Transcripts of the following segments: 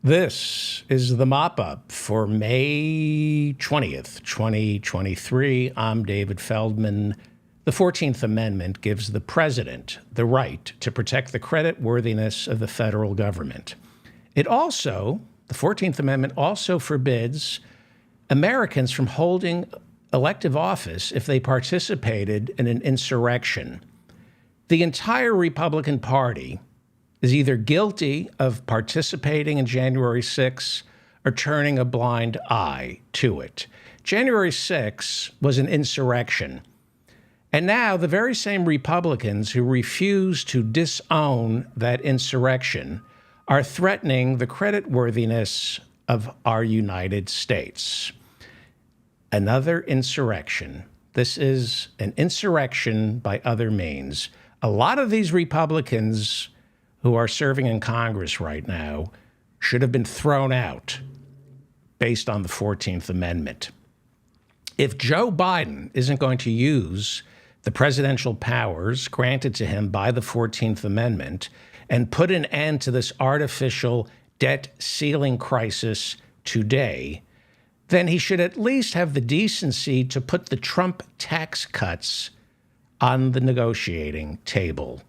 This is the mop-up for May 20th, 2023. I'm David Feldman. The 14th Amendment gives the president the right to protect the creditworthiness of the federal government. The 14th Amendment also forbids Americans from holding elective office if they participated in an insurrection. The entire Republican Party is either guilty of participating in January 6 or turning a blind eye to it. January 6 was an insurrection. And now the very same Republicans who refuse to disown that insurrection are threatening the creditworthiness of our United States. Another insurrection. This is an insurrection by other means. A lot of these Republicans who are serving in Congress right now should have been thrown out based on the 14th Amendment. If Joe Biden isn't going to use the presidential powers granted to him by the 14th Amendment and put an end to this artificial debt ceiling crisis today, then he should at least have the decency to put the Trump tax cuts on the negotiating table,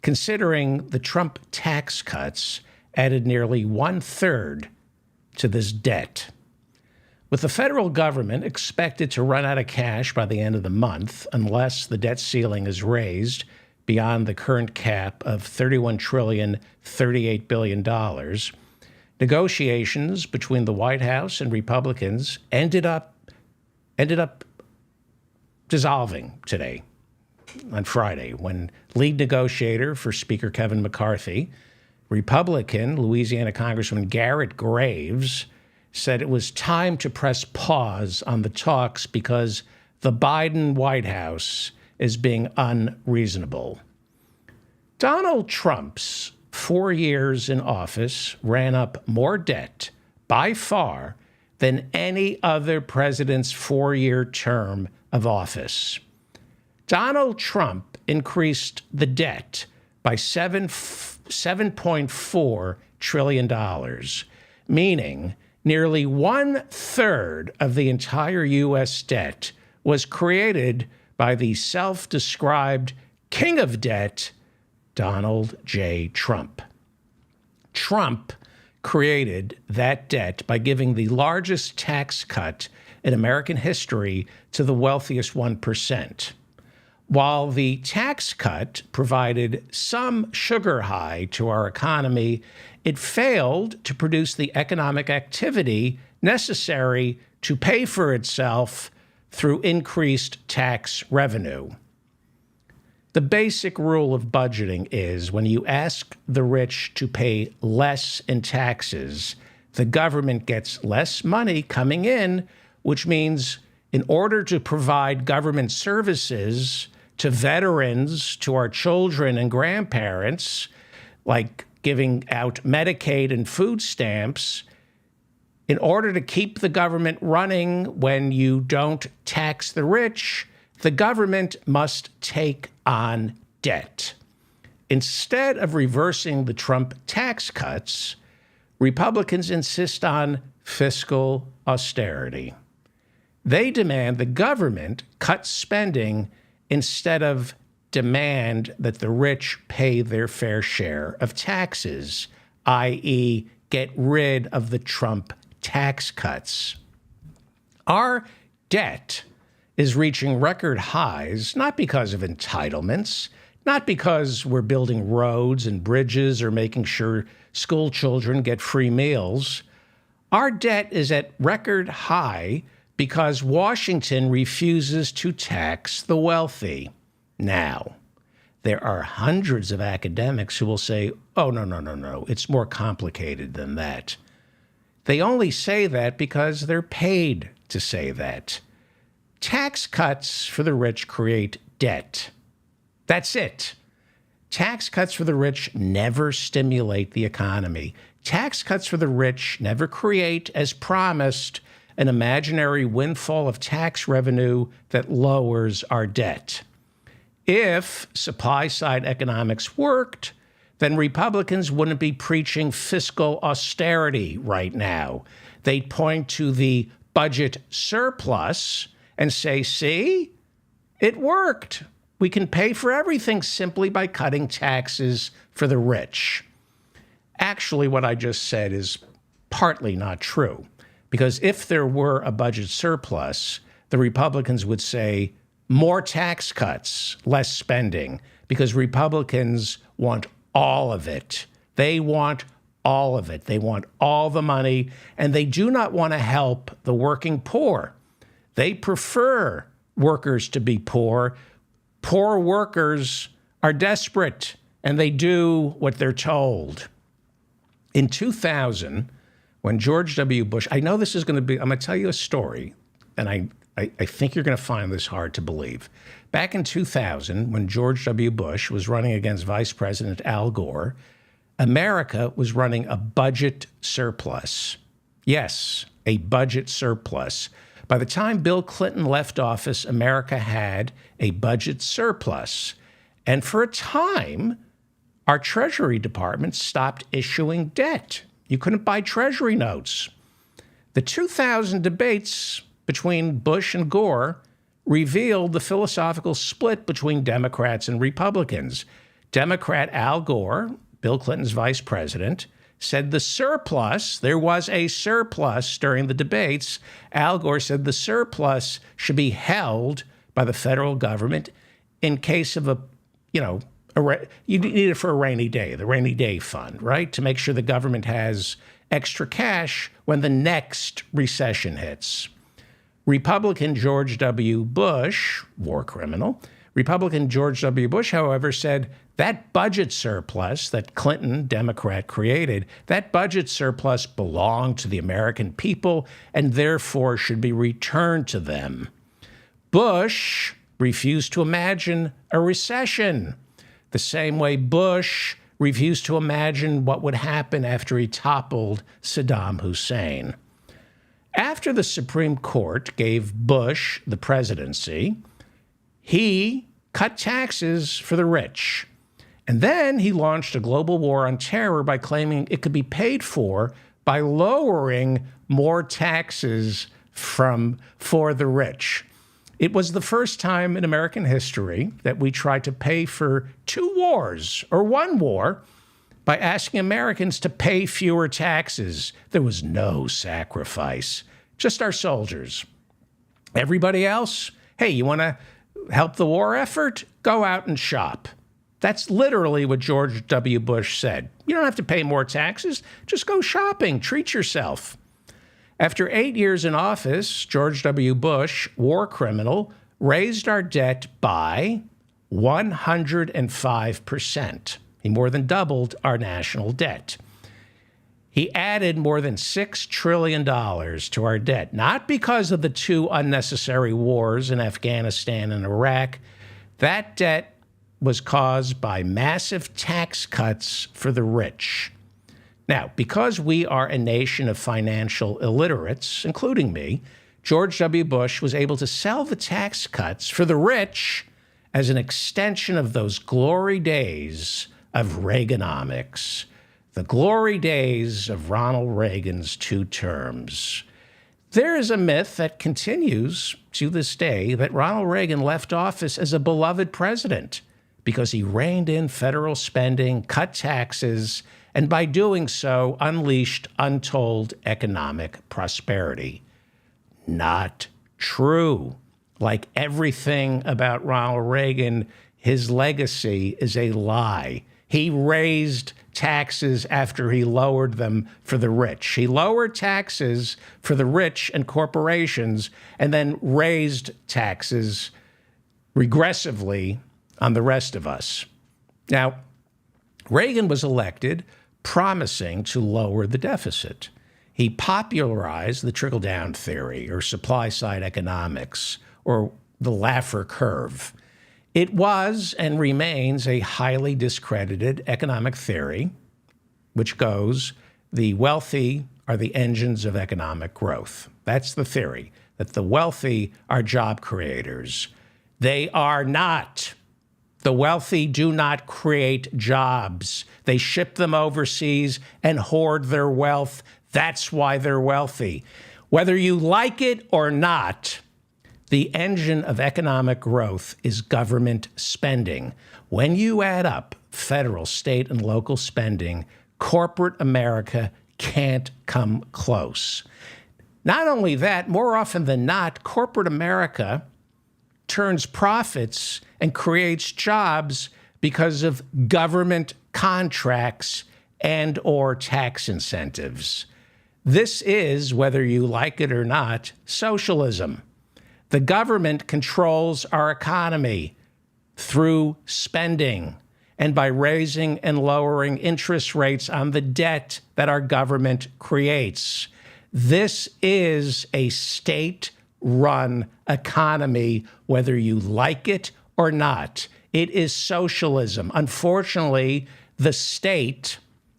considering the Trump tax cuts added nearly 1/3 to this debt. With the federal government expected to run out of cash by the end of the month, unless the debt ceiling is raised beyond the current cap of $31,038 billion, negotiations between the White House and Republicans ended up dissolving today, on Friday, when lead negotiator for Speaker Kevin McCarthy, Republican Louisiana Congressman Garrett Graves, said it was time to press pause on the talks because the Biden White House is being unreasonable. Donald Trump's 4 years in office ran up more debt by far than any other president's 4-year term of office. Donald Trump increased the debt by $7.4 trillion, meaning nearly 1/3 of the entire U.S. debt was created by the self-described king of debt, Donald J. Trump. Trump created that debt by giving the largest tax cut in American history to the wealthiest 1%. While the tax cut provided some sugar high to our economy, it failed to produce the economic activity necessary to pay for itself through increased tax revenue. The basic rule of budgeting is when you ask the rich to pay less in taxes, the government gets less money coming in, which means in order to provide government services to veterans, to our children and grandparents, like giving out Medicaid and food stamps, in order to keep the government running when you don't tax the rich, the government must take on debt. Instead of reversing the Trump tax cuts, Republicans insist on fiscal austerity. They demand the government cut spending instead of demand that the rich pay their fair share of taxes, i.e., get rid of the Trump tax cuts. Our debt is reaching record highs, not because of entitlements, not because we're building roads and bridges or making sure school children get free meals. Our debt is at record high because Washington refuses to tax the wealthy. Now, there are hundreds of academics who will say, oh, no, it's more complicated than that. They only say that because they're paid to say that. Tax cuts for the rich create debt. That's it. Tax cuts for the rich never stimulate the economy. Tax cuts for the rich never create, as promised, an imaginary windfall of tax revenue that lowers our debt. If supply-side economics worked, then Republicans wouldn't be preaching fiscal austerity right now. They'd point to the budget surplus and say, see, it worked. We can pay for everything simply by cutting taxes for the rich. Actually, what I just said is partly not true, because if there were a budget surplus, the Republicans would say more tax cuts, less spending, because Republicans want all of it. They want all of it. They want all the money, and they do not want to help the working poor. They prefer workers to be poor. Poor workers are desperate, and they do what they're told. In 2000, when George W. Bush, I know this is going to be, I'm going to tell you a story, and I think you're going to find this hard to believe. Back in 2000, when George W. Bush was running against Vice President Al Gore, America was running a budget surplus. Yes, a budget surplus. By the time Bill Clinton left office, America had a budget surplus. And for a time, our Treasury Department stopped issuing debt. You couldn't buy Treasury notes. The 2000 debates between Bush and Gore revealed the philosophical split between Democrats and Republicans. Democrat Al Gore, Bill Clinton's vice president, said the surplus, there was a surplus during the debates. Al Gore said the surplus should be held by the federal government in case of you need it for a rainy day, the rainy day fund, right? To make sure the government has extra cash when the next recession hits. Republican George W. Bush, war criminal, Republican George W. Bush, however, said that budget surplus that Clinton, Democrat, created, that budget surplus belonged to the American people and therefore should be returned to them. Bush refused to imagine a recession, the same way Bush refused to imagine what would happen after he toppled Saddam Hussein. After the Supreme Court gave Bush the presidency, he cut taxes for the rich. And then he launched a global war on terror by claiming it could be paid for by lowering more taxes for the rich. It was the first time in American history that we tried to pay for two wars or one war by asking Americans to pay fewer taxes. There was no sacrifice, just our soldiers. Everybody else, hey, you want to help the war effort? Go out and shop. That's literally what George W. Bush said. You don't have to pay more taxes. Just go shopping. Treat yourself. After 8 years in office, George W. Bush, war criminal, raised our debt by 105%. He more than doubled our national debt. He added more than $6 trillion to our debt, not because of the two unnecessary wars in Afghanistan and Iraq. That debt was caused by massive tax cuts for the rich. Now, because we are a nation of financial illiterates, including me, George W. Bush was able to sell the tax cuts for the rich as an extension of those glory days of Reaganomics, the glory days of Ronald Reagan's 2 terms. There is a myth that continues to this day that Ronald Reagan left office as a beloved president because he reined in federal spending, cut taxes, and by doing so, unleashed untold economic prosperity. Not true. Like everything about Ronald Reagan, his legacy is a lie. He raised taxes after he lowered them for the rich. He lowered taxes for the rich and corporations and then raised taxes regressively on the rest of us. Now, Reagan was elected promising to lower the deficit. He popularized the trickle-down theory or supply-side economics or the Laffer curve. It was and remains a highly discredited economic theory, which goes, the wealthy are the engines of economic growth. That's the theory, that the wealthy are job creators. They are not. The wealthy do not create jobs. They ship them overseas and hoard their wealth. That's why they're wealthy. Whether you like it or not, the engine of economic growth is government spending. When you add up federal, state, and local spending, corporate America can't come close. Not only that, more often than not, corporate America turns profits and creates jobs because of government contracts and or tax incentives. This is, whether you like it or not, socialism. The government controls our economy through spending and by raising and lowering interest rates on the debt that our government creates. This is a state-run economy, whether you like it or not. It is socialism. Unfortunately, the state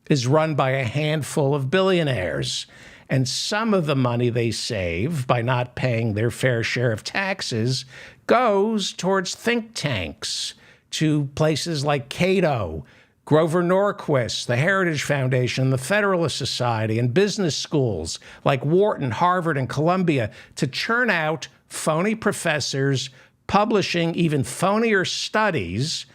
is run by a handful of billionaires, and some of the money they save by not paying their fair share of taxes goes towards think tanks, to places like Cato, Grover Norquist, the Heritage Foundation, the Federalist Society, and business schools like Wharton, Harvard, and Columbia to churn out phony professors publishing even phonier studies,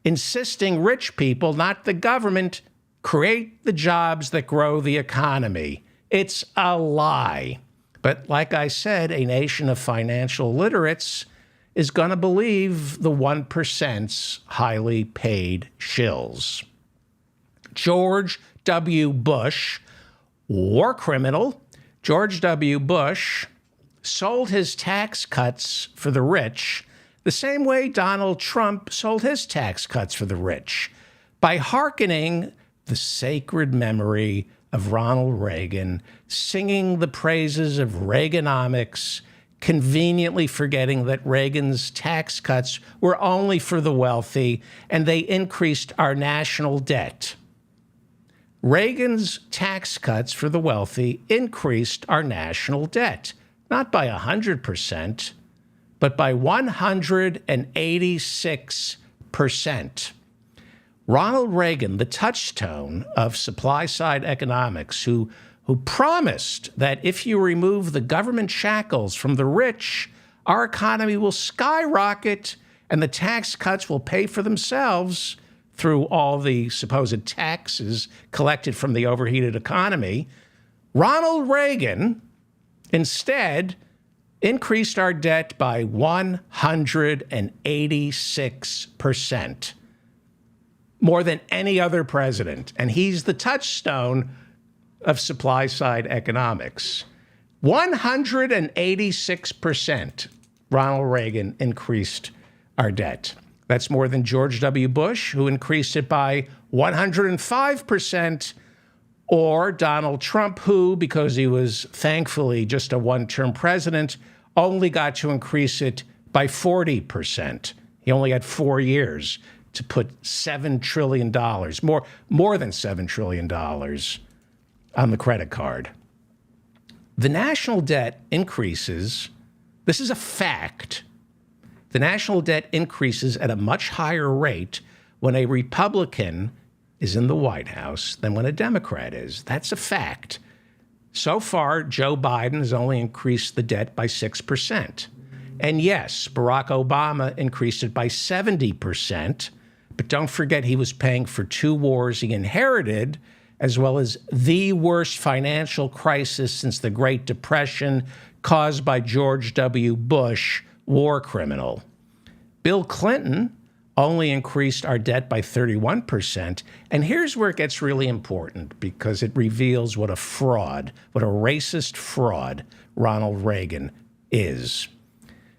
insisting rich people, not the government, create the jobs that grow the economy. It's a lie. But like I said, a nation of financial literates is going to believe the 1%'s highly paid shills. George W. Bush, war criminal, George W. Bush sold his tax cuts for the rich the same way Donald Trump sold his tax cuts for the rich, by hearkening the sacred memory of Ronald Reagan, singing the praises of Reaganomics, conveniently forgetting that Reagan's tax cuts were only for the wealthy and they increased our national debt. Reagan's tax cuts for the wealthy increased our national debt, not by 100%, but by 186%. Ronald Reagan, the touchstone of supply-side economics, who promised that if you remove the government shackles from the rich, our economy will skyrocket and the tax cuts will pay for themselves through all the supposed taxes collected from the overheated economy. Ronald Reagan instead increased our debt by 186%. More than any other president. And he's the touchstone of supply-side economics. 186% Ronald Reagan increased our debt. That's more than George W. Bush, who increased it by 105%, or Donald Trump, who, because he was thankfully just a one-term president, only got to increase it by 40%. He only had 4 years to put $7 trillion, more than $7 trillion on the credit card. The national debt increases. This is a fact. The national debt increases at a much higher rate when a Republican is in the White House than when a Democrat is. That's a fact. So far, Joe Biden has only increased the debt by 6%. And yes, Barack Obama increased it by 70%. But don't forget, he was paying for 2 wars he inherited, as well as the worst financial crisis since the Great Depression, caused by George W. Bush, war criminal. Bill Clinton only increased our debt by 31%. And here's where it gets really important, because it reveals what a fraud, what a racist fraud Ronald Reagan is.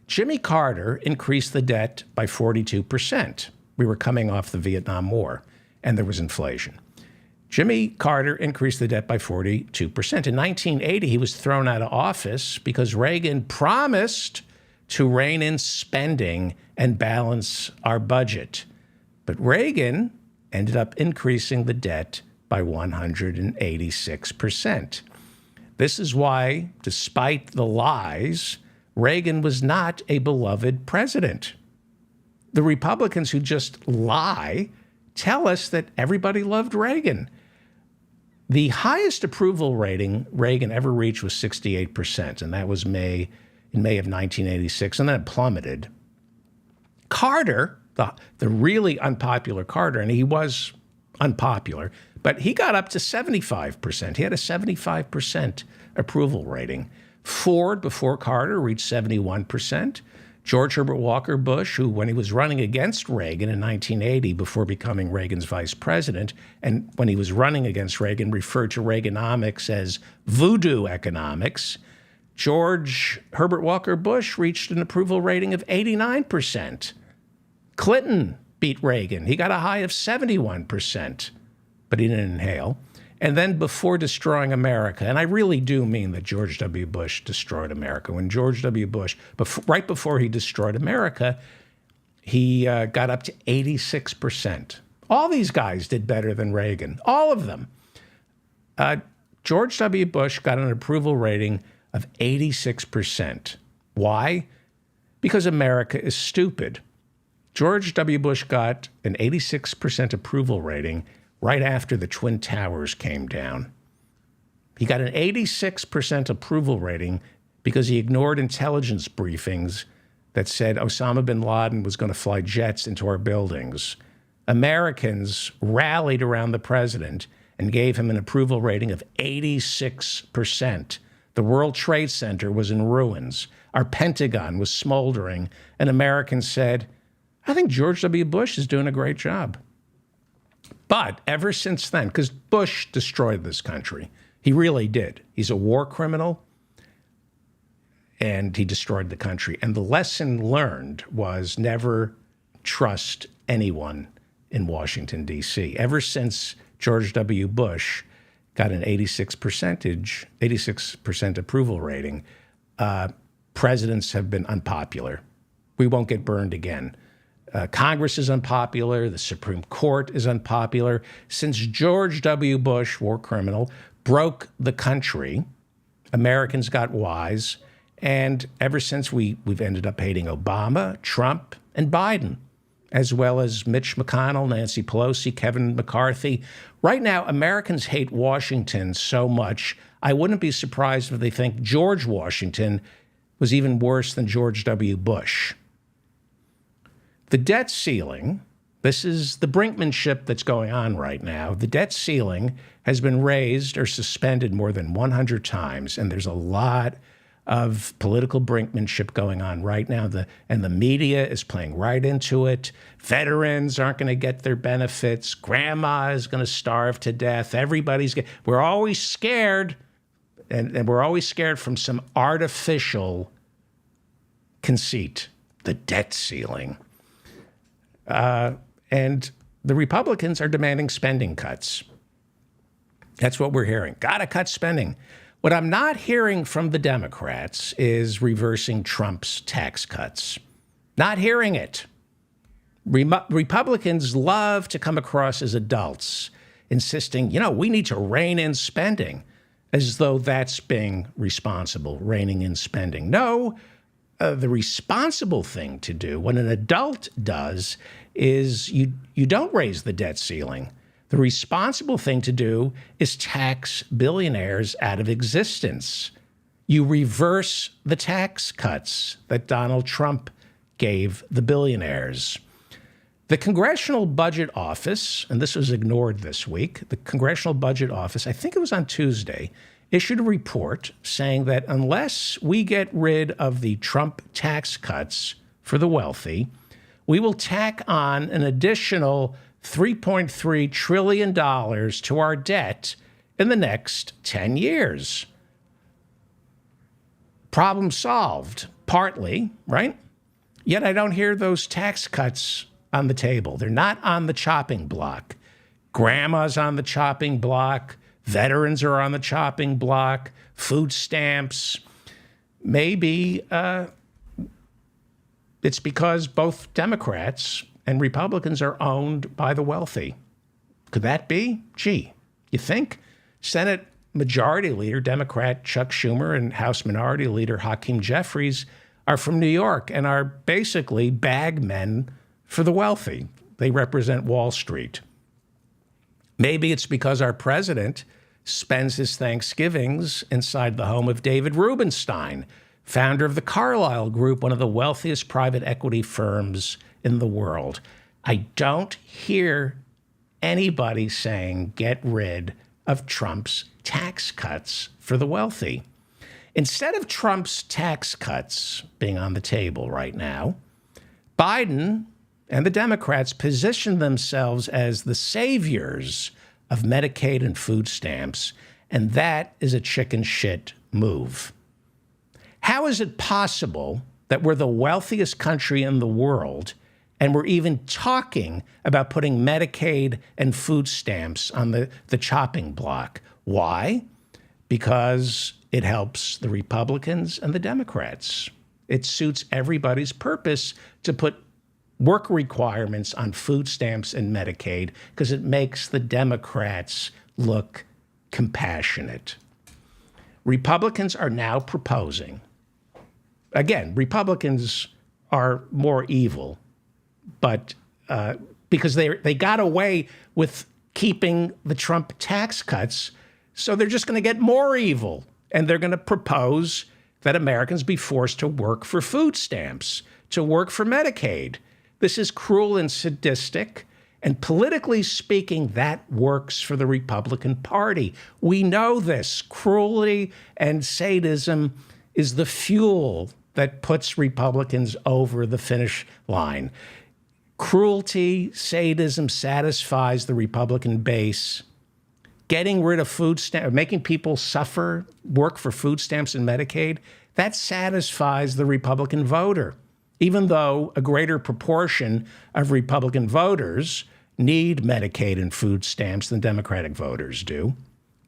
Jimmy Carter increased the debt by 42%. We were coming off the Vietnam War, and there was inflation. Jimmy Carter increased the debt by 42%. In 1980, he was thrown out of office because Reagan promised to rein in spending and balance our budget. But Reagan ended up increasing the debt by 186%. This is why, despite the lies, Reagan was not a beloved president. The Republicans who just lie tell us that everybody loved Reagan. The highest approval rating Reagan ever reached was 68%, and that was in May of 1986, and then it plummeted. Carter, the really unpopular Carter, and he was unpopular, but he got up to 75%. He had a 75% approval rating. Ford, before Carter, reached 71%. George Herbert Walker Bush, who, when he was running against Reagan in 1980, before becoming Reagan's vice president, and when he was running against Reagan, referred to Reaganomics as voodoo economics, George Herbert Walker Bush reached an approval rating of 89%. Clinton beat Reagan. He got a high of 71%, but he didn't inhale. And then before destroying America, and I really do mean that George W. Bush destroyed America. When George W. Bush, right before he destroyed America, he got up to 86%. All these guys did better than Reagan, all of them. George W. Bush got an approval rating of 86%. Why? Because America is stupid. George W. Bush got an 86% approval rating right after the Twin Towers came down. He got an 86% approval rating because he ignored intelligence briefings that said Osama bin Laden was going to fly jets into our buildings. Americans rallied around the president and gave him an approval rating of 86%. The World Trade Center was in ruins. Our Pentagon was smoldering. And Americans said, I think George W. Bush is doing a great job. But ever since then, because Bush destroyed this country, he really did. He's a war criminal, and he destroyed the country. And the lesson learned was never trust anyone in Washington, D.C. Ever since George W. Bush got an 86% approval rating, presidents have been unpopular. We won't get burned again. Congress is unpopular. The Supreme Court is unpopular. Since George W. Bush, war criminal, broke the country, Americans got wise. And ever since, we've ended up hating Obama, Trump, and Biden, as well as Mitch McConnell, Nancy Pelosi, Kevin McCarthy. Right now, Americans hate Washington so much, I wouldn't be surprised if they think George Washington was even worse than George W. Bush. The debt ceiling, this is the brinkmanship that's going on right now. The debt ceiling has been raised or suspended more than 100 times, and there's a lot of political brinkmanship going on right now. And the media is playing right into it. Veterans aren't going to get their benefits. Grandma is going to starve to death. We're always scared, and we're always scared from some artificial conceit, the debt ceiling. And the Republicans are demanding spending cuts. That's what we're hearing. Gotta cut spending. What I'm not hearing from the Democrats is reversing Trump's tax cuts. Not hearing it. Republicans love to come across as adults, insisting, we need to rein in spending, as though that's being responsible, reining in spending. No, the responsible thing to do, when an adult does, is you don't raise the debt ceiling. The responsible thing to do is tax billionaires out of existence. You reverse the tax cuts that Donald Trump gave the billionaires. The Congressional Budget Office, and this was ignored this week, the Congressional Budget Office, I think it was on Tuesday, issued a report saying that unless we get rid of the Trump tax cuts for the wealthy, we will tack on an additional $3.3 trillion to our debt in the next 10 years. Problem solved, partly, right? Yet I don't hear those tax cuts on the table. They're not on the chopping block. Grandma's on the chopping block. Veterans are on the chopping block. Food stamps. Maybe it's because both Democrats and Republicans are owned by the wealthy. Could that be? Gee, you think? Senate Majority Leader, Democrat Chuck Schumer, and House Minority Leader Hakeem Jeffries are from New York and are basically bag men for the wealthy. They represent Wall Street. Maybe it's because our president spends his Thanksgivings inside the home of David Rubenstein, founder of the Carlyle Group, one of the wealthiest private equity firms in the world. I don't hear anybody saying get rid of Trump's tax cuts for the wealthy. Instead of Trump's tax cuts being on the table right now, Biden and the Democrats position themselves as the saviors of Medicaid and food stamps, and that is a chicken shit move. How is it possible that we're the wealthiest country in the world and we're even talking about putting Medicaid and food stamps on the chopping block? Why? Because it helps the Republicans and the Democrats. It suits everybody's purpose to put work requirements on food stamps and Medicaid because it makes the Democrats look compassionate. Republicans are now proposing, again, Republicans are more evil, but because they got away with keeping the Trump tax cuts, so they're just going to get more evil. And they're going to propose that Americans be forced to work for food stamps, to work for Medicaid. This is cruel and sadistic. And politically speaking, that works for the Republican Party. We know this. Cruelty and sadism is the fuel that puts Republicans over the finish line. Cruelty, sadism satisfies the Republican base. Getting rid of food stamps, making people suffer, work for food stamps and Medicaid, that satisfies the Republican voter, even though a greater proportion of Republican voters need Medicaid and food stamps than Democratic voters do.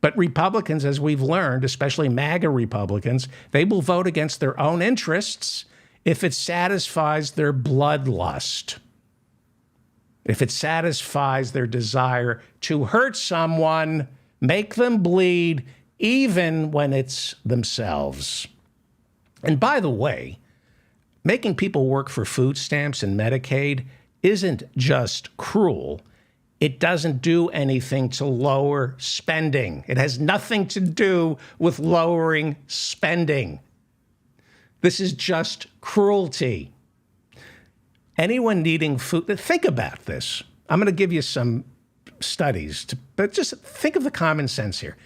But Republicans, as we've learned, especially MAGA Republicans, they will vote against their own interests if it satisfies their bloodlust, if it satisfies their desire to hurt someone, make them bleed, even when it's themselves. And by the way, making people work for food stamps and Medicaid isn't just cruel. It doesn't do anything to lower spending. It has nothing to do with lowering spending. This is just cruelty. Anyone needing food, think about this. I'm going to give you some studies, but just think of the common sense here.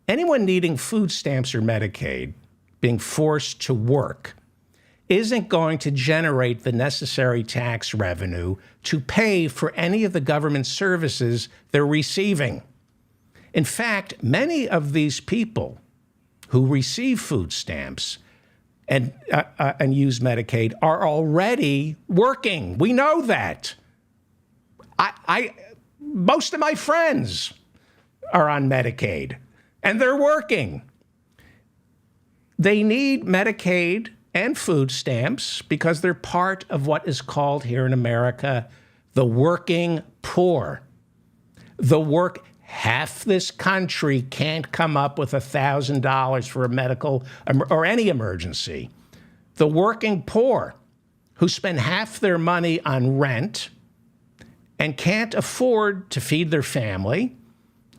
Anyone needing food stamps or Medicaid being forced to work isn't going to generate the necessary tax revenue to pay for any of the government services they're receiving. In fact, many of these people who receive food stamps and use Medicaid are already working. We know that. Most of my friends are on Medicaid, and they're working. They need Medicaid and food stamps because they're part of what is called here in America the working poor. Half this country can't come up with $1,000 for a medical or any emergency. The working poor who spend half their money on rent and can't afford to feed their family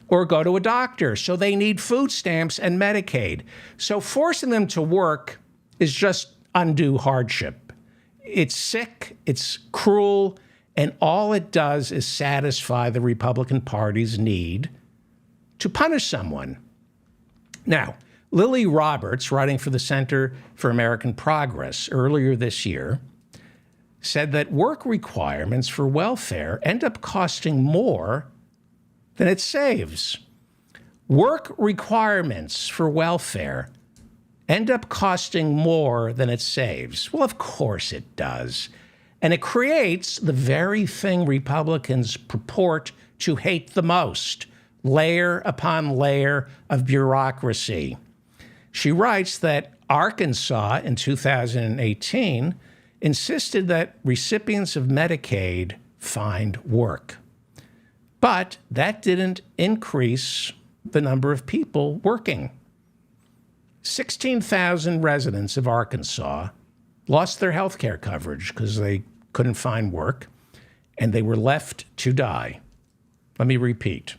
or go to a doctor. So they need food stamps and Medicaid. So forcing them to work is just undue hardship. It's sick, it's cruel, and all it does is satisfy the Republican Party's need to punish someone. Now, Lily Roberts, writing for the Center for American Progress earlier this year, said that work requirements for welfare end up costing more than it saves. Work requirements for welfare end up costing more than it saves. Well, of course it does. And it creates the very thing Republicans purport to hate the most, layer upon layer of bureaucracy. She writes that Arkansas in 2018 insisted that recipients of Medicaid find work. But that didn't increase the number of people working. 16,000 residents of Arkansas lost their health care coverage because they couldn't find work. and they were left to die. Let me repeat.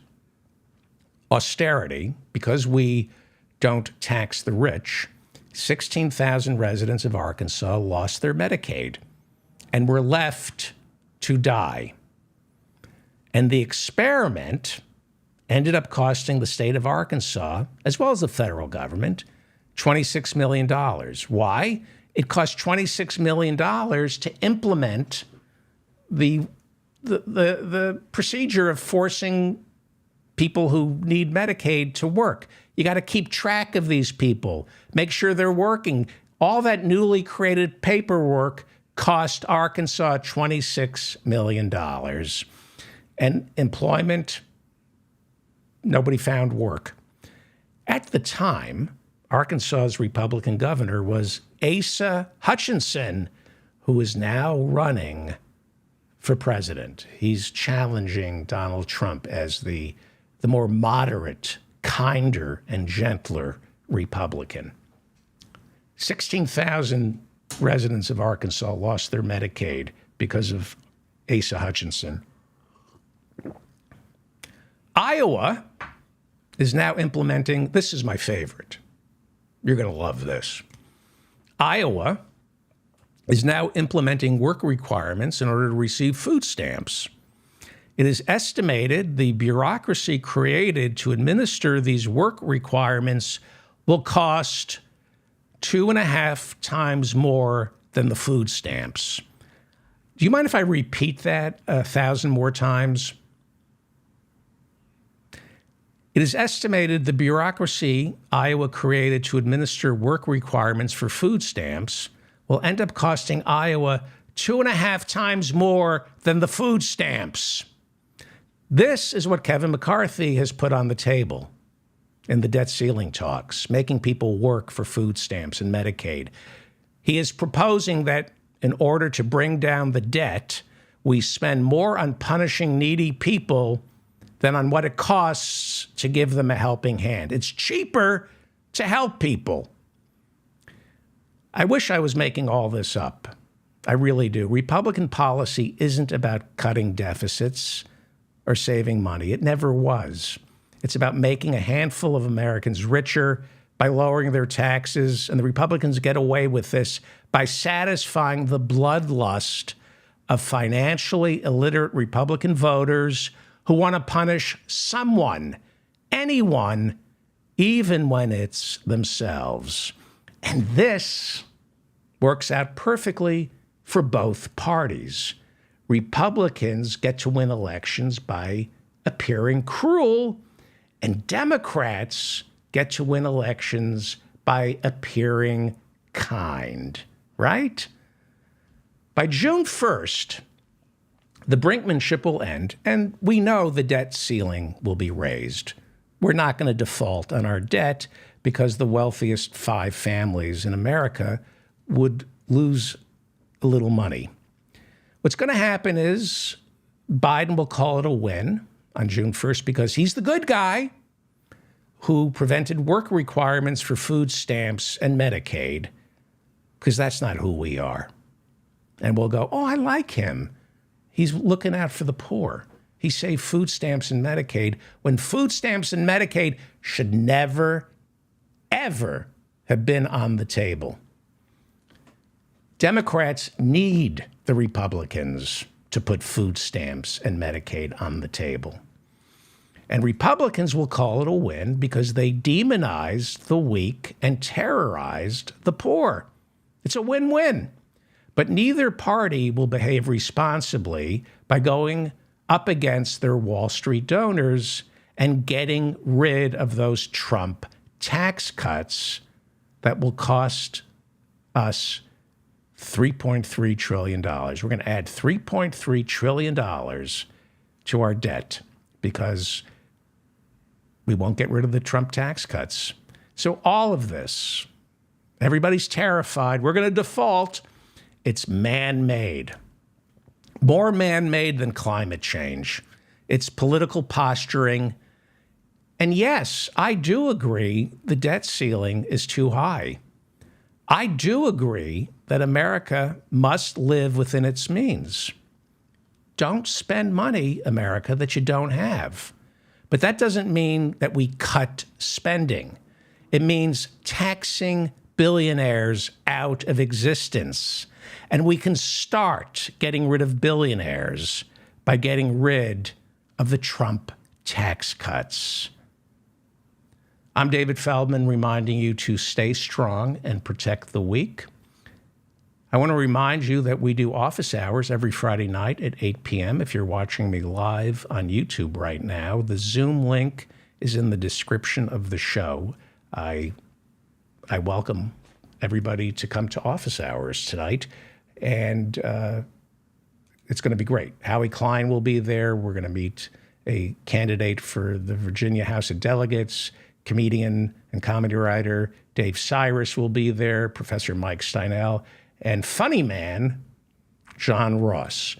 Austerity, because we don't tax the rich, 16,000 residents of Arkansas lost their Medicaid and were left to die. And the experiment ended up costing the state of Arkansas, as well as the federal government, $26 million. Why? It cost $26 million to implement the procedure of forcing people who need Medicaid to work. You got to keep track of these people, make sure they're working. All that newly created paperwork cost Arkansas $26 million. And employment, nobody found work. At the time, Arkansas's Republican governor was Asa Hutchinson, who is now running for president. He's challenging Donald Trump as the more moderate, kinder, and gentler Republican. 16,000 residents of Arkansas lost their Medicaid because of Asa Hutchinson. Iowa is now implementing, this is my favorite. You're going to love this. Iowa is now implementing work requirements in order to receive food stamps. It is estimated the bureaucracy created to administer these work requirements will cost 2.5 times more than the food stamps. Do you mind if I repeat that 1,000 more times? It is estimated the bureaucracy Iowa created to administer work requirements for food stamps will end up costing Iowa 2.5 times more than the food stamps. This is what Kevin McCarthy has put on the table in the debt ceiling talks, making people work for food stamps and Medicaid. He is proposing that in order to bring down the debt, we spend more on punishing needy people than on what it costs to give them a helping hand. It's cheaper to help people. I wish I was making all this up. I really do. Republican policy isn't about cutting deficits or saving money. It never was. It's about making a handful of Americans richer by lowering their taxes, and the Republicans get away with this by satisfying the bloodlust of financially illiterate Republican voters who want to punish someone, anyone, even when it's themselves. And this works out perfectly for both parties. Republicans get to win elections by appearing cruel, and Democrats get to win elections by appearing kind, right? By June 1st, the brinkmanship will end, and we know the debt ceiling will be raised. We're not going to default on our debt because the wealthiest 5 families in America would lose a little money. What's going to happen is Biden will call it a win on June 1st because he's the good guy who prevented work requirements for food stamps and Medicaid, because that's not who we are. And we'll go, oh, I like him. He's looking out for the poor. He saved food stamps and Medicaid when food stamps and Medicaid should never, ever have been on the table. Democrats need the Republicans to put food stamps and Medicaid on the table. And Republicans will call it a win because they demonized the weak and terrorized the poor. It's a win-win. But neither party will behave responsibly by going up against their Wall Street donors and getting rid of those Trump tax cuts that will cost us $3.3 trillion. We're going to add $3.3 trillion to our debt because we won't get rid of the Trump tax cuts. So all of this, everybody's terrified. We're going to default. It's man-made. More man-made than climate change. It's political posturing. And yes, I do agree the debt ceiling is too high. I do agree that America must live within its means. Don't spend money, America, that you don't have. But that doesn't mean that we cut spending. It means taxing billionaires out of existence. And we can start getting rid of billionaires by getting rid of the Trump tax cuts. I'm David Feldman, reminding you to stay strong and protect the weak. I want to remind you that we do office hours every Friday night at 8 p.m. If you're watching me live on YouTube right now, the Zoom link is in the description of the show. I welcome everybody to come to office hours tonight, and it's going to be great. Howie Klein will be there. We're going to meet a candidate for the Virginia House of Delegates. Comedian and comedy writer Dave Cyrus will be there, Professor Mike Steinel, and funny man John Ross.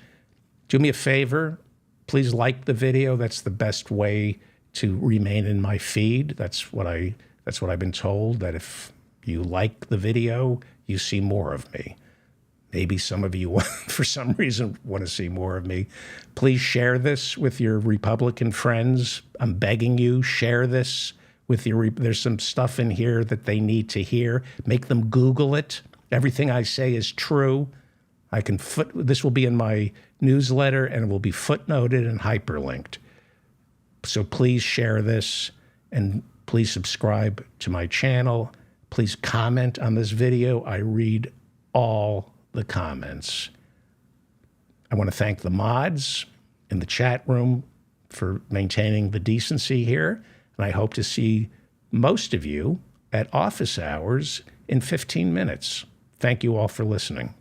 Do me a favor, please like the video. That's the best way to remain in my feed. That's what I've been told, that if you like the video, you see more of me. Maybe some of you, for some reason, want to see more of me. Please share this with your Republican friends. I'm begging you, share this with your, there's some stuff in here that they need to hear. Make them Google it. Everything I say is true. This will be in my newsletter, and it will be footnoted and hyperlinked. So please share this, and please subscribe to my channel. Please comment on this video. I read all the comments. I want to thank the mods in the chat room for maintaining the decency here. And I hope to see most of you at office hours in 15 minutes. Thank you all for listening.